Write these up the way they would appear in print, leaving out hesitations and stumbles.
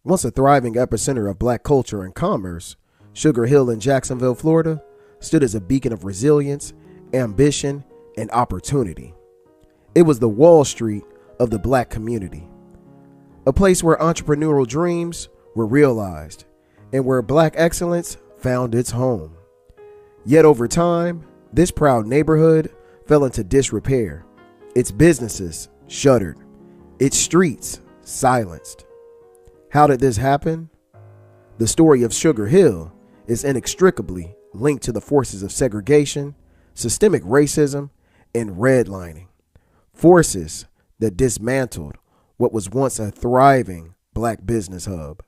Once a thriving epicenter of black culture and commerce, Sugar Hill in Jacksonville, Florida, stood as a beacon of resilience, ambition, and opportunity. It was the Wall Street of the black community, a place where entrepreneurial dreams were realized and where black excellence found its home. Yet over time, this proud neighborhood fell into disrepair. Its businesses shuttered, its streets silenced. How did this happen? The story of Sugar Hill is inextricably linked to the forces of segregation, systemic racism, and redlining, forces that dismantled what was once a thriving black business hub.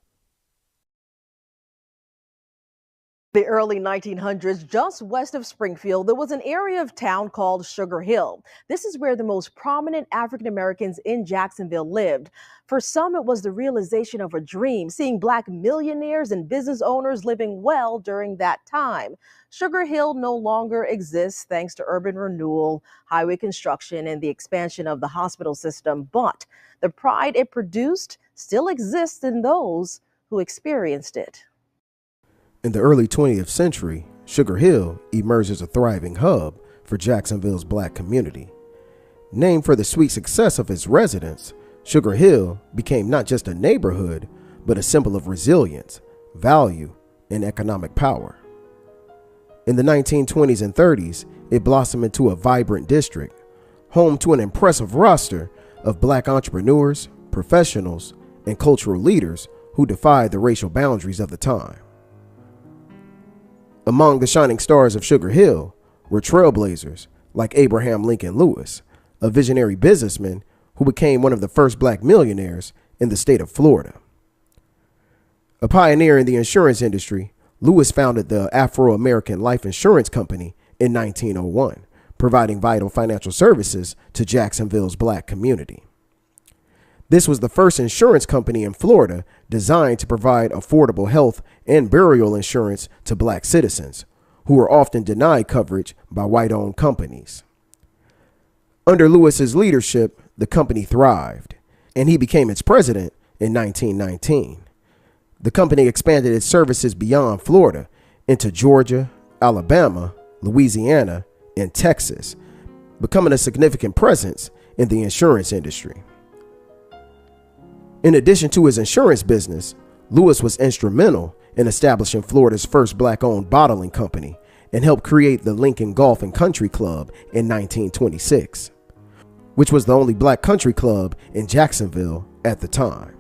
The early 1900s, just west of Springfield, there was an area of town called Sugar Hill. This is where the most prominent African Americans in Jacksonville lived. For some, it was the realization of a dream, seeing black millionaires and business owners living well during that time. Sugar Hill no longer exists thanks to urban renewal, highway construction, and the expansion of the hospital system, but the pride it produced still exists in those who experienced it. In the early 20th century, Sugar Hill emerged as a thriving hub for Jacksonville's black community. Named for the sweet success of its residents, Sugar Hill became not just a neighborhood, but a symbol of resilience, value, and economic power. In the 1920s and 30s, it blossomed into a vibrant district, home to an impressive roster of black entrepreneurs, professionals, and cultural leaders who defied the racial boundaries of the time. Among the shining stars of Sugar Hill were trailblazers like Abraham Lincoln Lewis, a visionary businessman who became one of the first black millionaires in the state of Florida. A pioneer in the insurance industry, Lewis founded the Afro-American Life Insurance Company in 1901, providing vital financial services to Jacksonville's black community. This was the first insurance company in Florida designed to provide affordable health and burial insurance to black citizens, who were often denied coverage by white-owned companies. Under Lewis's leadership, the company thrived, and he became its president in 1919. The company expanded its services beyond Florida into Georgia, Alabama, Louisiana, and Texas, becoming a significant presence in the insurance industry. In addition to his insurance business, Lewis was instrumental in establishing Florida's first black-owned bottling company and helped create the Lincoln Golf and Country Club in 1926, which was the only black country club in Jacksonville at the time.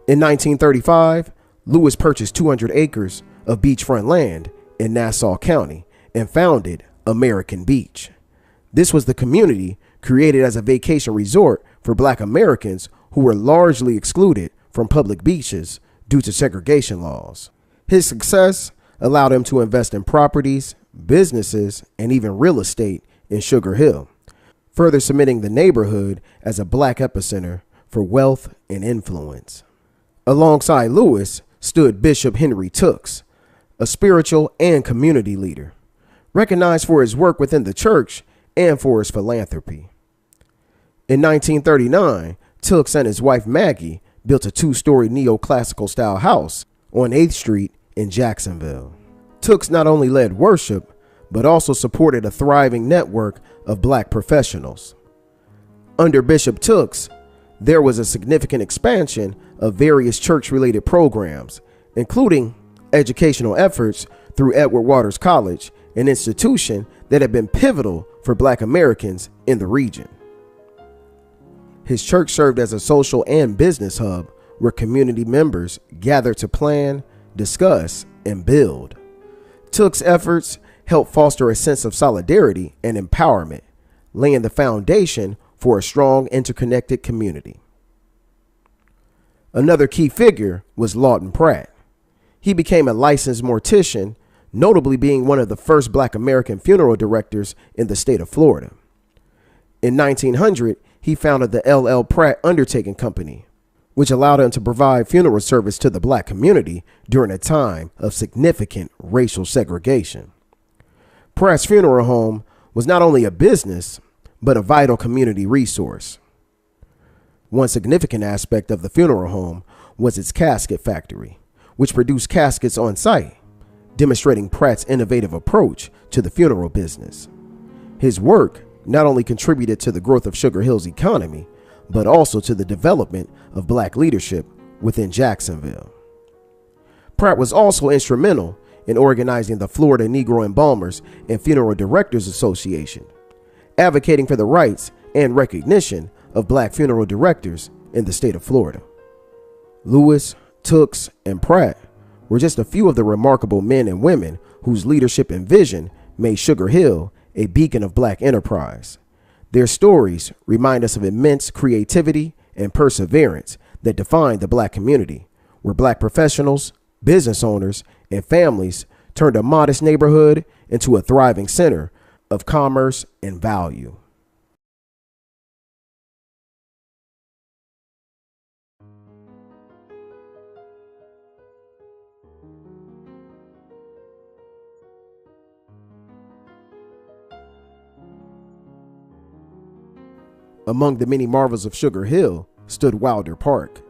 In 1935, Lewis purchased 200 acres of beachfront land in Nassau County and founded American Beach. This was the community created as a vacation resort for black Americans who were largely excluded from public beaches due to segregation laws. His success allowed him to invest in properties, businesses, and even real estate in Sugar Hill, further cementing the neighborhood as a black epicenter for wealth and influence. Alongside Lewis stood Bishop Henry Tooks, a spiritual and community leader, recognized for his work within the church and for his philanthropy. In 1939, Tooks and his wife Maggie built a two-story neoclassical style house on 8th Street in Jacksonville. Tooks not only led worship, but also supported a thriving network of black professionals. Under Bishop Tooks, there was a significant expansion of various church-related programs, including educational efforts through Edward Waters College, an institution that had been pivotal for black Americans in the region. His church served as a social and business hub where community members gathered to plan, discuss, and build. Tooks' efforts helped foster a sense of solidarity and empowerment, laying the foundation for a strong, interconnected community. Another key figure was Lawton Pratt. He became a licensed mortician, notably being one of the first black American funeral directors in the state of Florida. In 1900, he founded the L.L. Pratt Undertaking Company, which allowed him to provide funeral service to the black community during a time of significant racial segregation. Pratt's funeral home was not only a business, but a vital community resource. One significant aspect of the funeral home was its casket factory, which produced caskets on site, demonstrating Pratt's innovative approach to the funeral business. His work not only contributed to the growth of Sugar Hill's economy, but also to the development of black leadership within Jacksonville. Pratt was also instrumental in organizing the Florida Negro Embalmers and Funeral Directors Association, advocating for the rights and recognition of black funeral directors in the state of Florida. Lewis, Tooks, and Pratt were just a few of the remarkable men and women whose leadership and vision made Sugar Hill a beacon of black enterprise. Their stories remind us of immense creativity and perseverance that defined the black community, where black professionals, business owners, and families turned a modest neighborhood into a thriving center of commerce and value. Among the many marvels of Sugar Hill stood Wilder Park,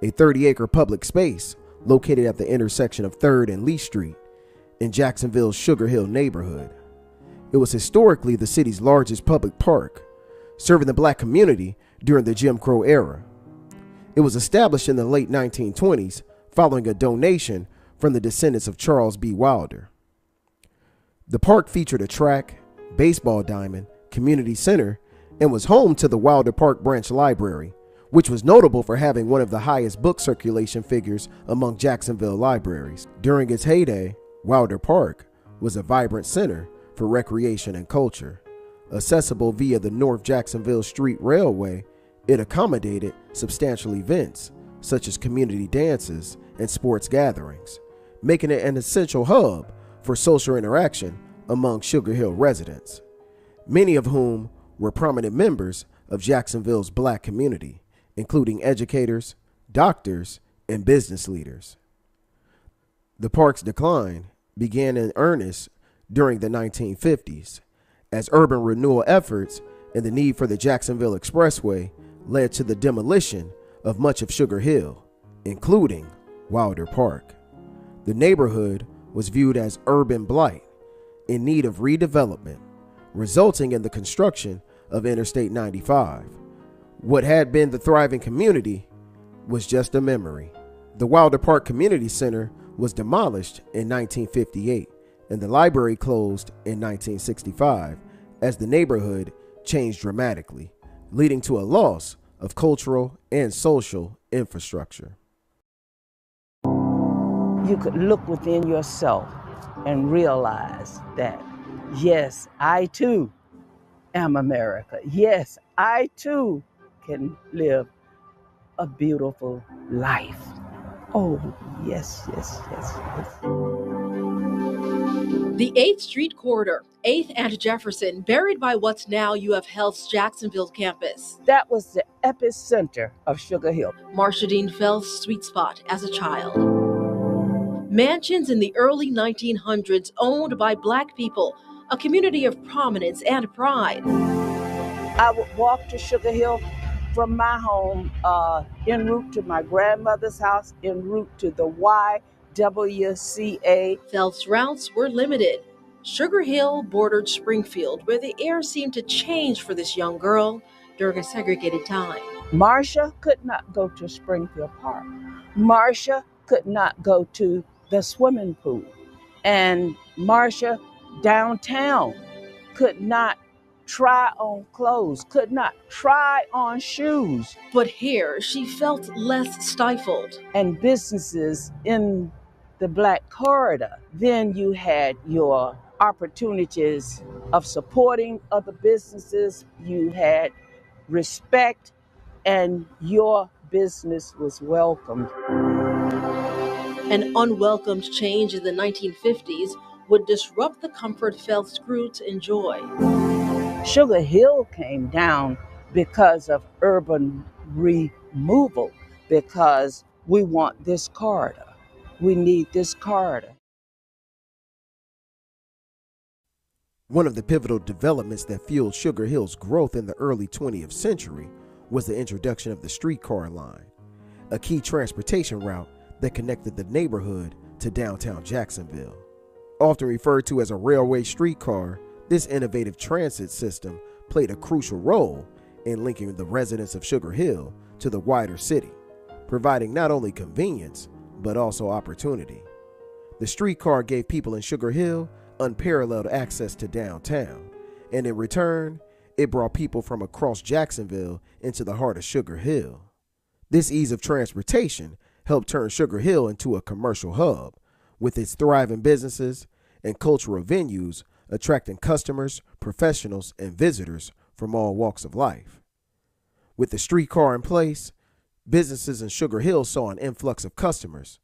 a 30-acre public space located at the intersection of 3rd and Lee Street in Jacksonville's Sugar Hill neighborhood. It was historically the city's largest public park, serving the black community during the Jim Crow era. It was established in the late 1920s following a donation from the descendants of Charles B. Wilder. The park featured a track, baseball diamond, community center, and was home to the Wilder Park Branch Library, which was notable for having one of the highest book circulation figures among Jacksonville libraries. During its heyday, Wilder Park was a vibrant center for recreation and culture. Accessible via the North Jacksonville Street Railway, it accommodated substantial events such as community dances and sports gatherings, making it an essential hub for social interaction among Sugar Hill residents, many of whom were prominent members of Jacksonville's black community, including educators, doctors, and business leaders. The park's decline began in earnest during the 1950s, as urban renewal efforts and the need for the Jacksonville Expressway led to the demolition of much of Sugar Hill, including Wilder Park. The neighborhood was viewed as urban blight in need of redevelopment, resulting in the construction of Interstate 95. What had been the thriving community was just a memory. The Wilder Park Community Center was demolished in 1958, and the library closed in 1965 as the neighborhood changed dramatically, leading to a loss of cultural and social infrastructure. You could look within yourself and realize that, yes, I too am America. Yes, I too can live a beautiful life. Oh, yes, yes, yes, yes. The 8th Street corridor, 8th and Jefferson, buried by what's now UF Health's Jacksonville campus. That was the epicenter of Sugar Hill. Marsha Dean Fell's sweet spot as a child. Mansions in the early 1900s owned by black people, a community of prominence and pride. I would walk to Sugar Hill from my home en route to my grandmother's house, en route to the YWCA. Phelps routes were limited. Sugar Hill bordered Springfield, where the air seemed to change for this young girl during a segregated time. Marsha could not go to Springfield Park. Marsha could not go to the swimming pool. And Marsha downtown could not try on clothes, could not try on shoes. But here she felt less stifled. And businesses in the Black Corridor, then you had your opportunities of supporting other businesses, you had respect, and your business was welcomed. An unwelcomed change in the 1950s would disrupt the comfort Phelps grew to enjoy. Sugar Hill came down because of urban removal, because we want this corridor. We need this corridor. One of the pivotal developments that fueled Sugar Hill's growth in the early 20th century was the introduction of the streetcar line. a key transportation route that connected the neighborhood to downtown Jacksonville. Often referred to as a railway streetcar, this innovative transit system played a crucial role in linking the residents of Sugar Hill to the wider city, providing not only convenience, but also opportunity. The streetcar gave people in Sugar Hill unparalleled access to downtown, and in return, it brought people from across Jacksonville into the heart of Sugar Hill. This ease of transportation helped turn Sugar Hill into a commercial hub, with its thriving businesses and cultural venues attracting customers, professionals, and visitors from all walks of life. With the streetcar in place, businesses in Sugar Hill saw an influx of customers.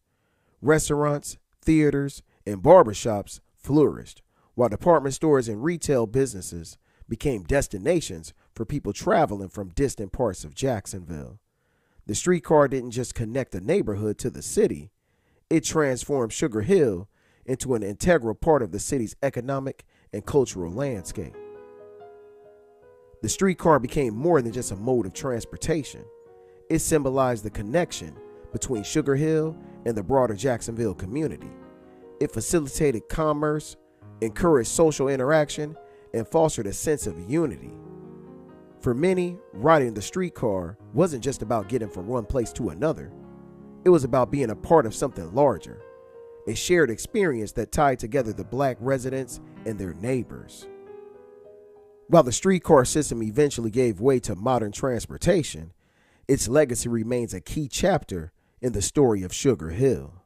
Restaurants, theaters, and barbershops flourished, while department stores and retail businesses became destinations for people traveling from distant parts of Jacksonville. The streetcar didn't just connect the neighborhood to the city, it transformed Sugar Hill into an integral part of the city's economic and cultural landscape. The streetcar became more than just a mode of transportation. It symbolized the connection between Sugar Hill and the broader Jacksonville community. It facilitated commerce, encouraged social interaction, and fostered a sense of unity. For many, riding the streetcar wasn't just about getting from one place to another. It was about being a part of something larger, a shared experience that tied together the Black residents and their neighbors. While the streetcar system eventually gave way to modern transportation, its legacy remains a key chapter in the story of Sugar Hill.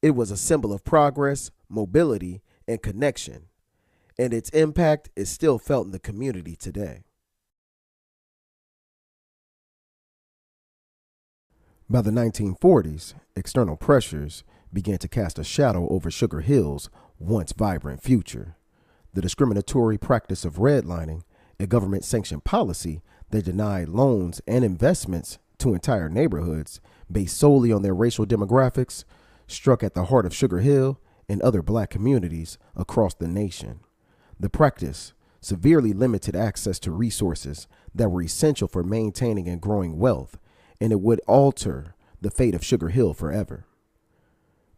It was a symbol of progress, mobility, and connection, and its impact is still felt in the community today. By the 1940s, external pressures began to cast a shadow over Sugar Hill's once vibrant future. The discriminatory practice of redlining, a government-sanctioned policy that denied loans and investments to entire neighborhoods based solely on their racial demographics, struck at the heart of Sugar Hill and other Black communities across the nation. The practice severely limited access to resources that were essential for maintaining and growing wealth, and it would alter the fate of Sugar Hill forever.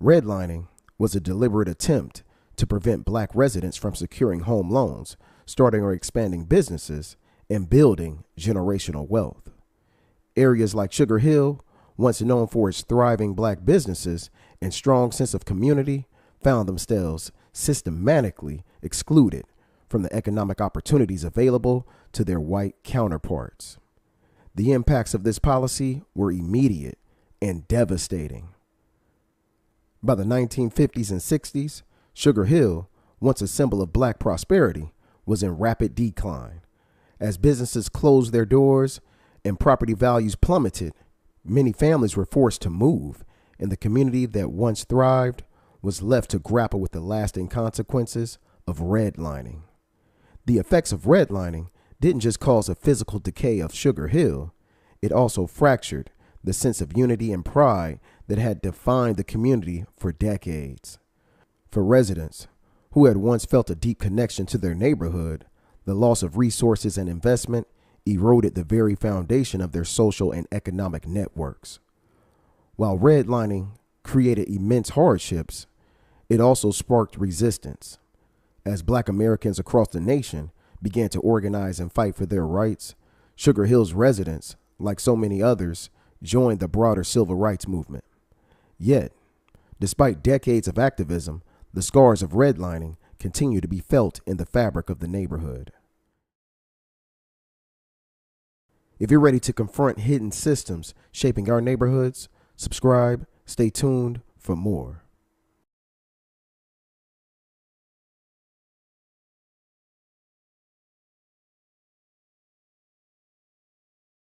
Redlining was a deliberate attempt to prevent Black residents from securing home loans, starting or expanding businesses, and building generational wealth. Areas like Sugar Hill, once known for its thriving Black businesses and strong sense of community, found themselves systematically excluded from the economic opportunities available to their white counterparts. The impacts of this policy were immediate and devastating. By the 1950s and 60s, Sugar Hill, once a symbol of Black prosperity, was in rapid decline. As businesses closed their doors and property values plummeted, many families were forced to move, and the community that once thrived was left to grapple with the lasting consequences of redlining. The effects of redlining didn't just cause a physical decay of Sugar Hill, it also fractured the sense of unity and pride that had defined the community for decades. For residents who had once felt a deep connection to their neighborhood, the loss of resources and investment eroded the very foundation of their social and economic networks. While redlining created immense hardships, it also sparked resistance. As Black Americans across the nation began to organize and fight for their rights, Sugar Hill's residents, like so many others, joined the broader civil rights movement. Yet, despite decades of activism, the scars of redlining continue to be felt in the fabric of the neighborhood. If you're ready to confront hidden systems shaping our neighborhoods, subscribe, stay tuned for more.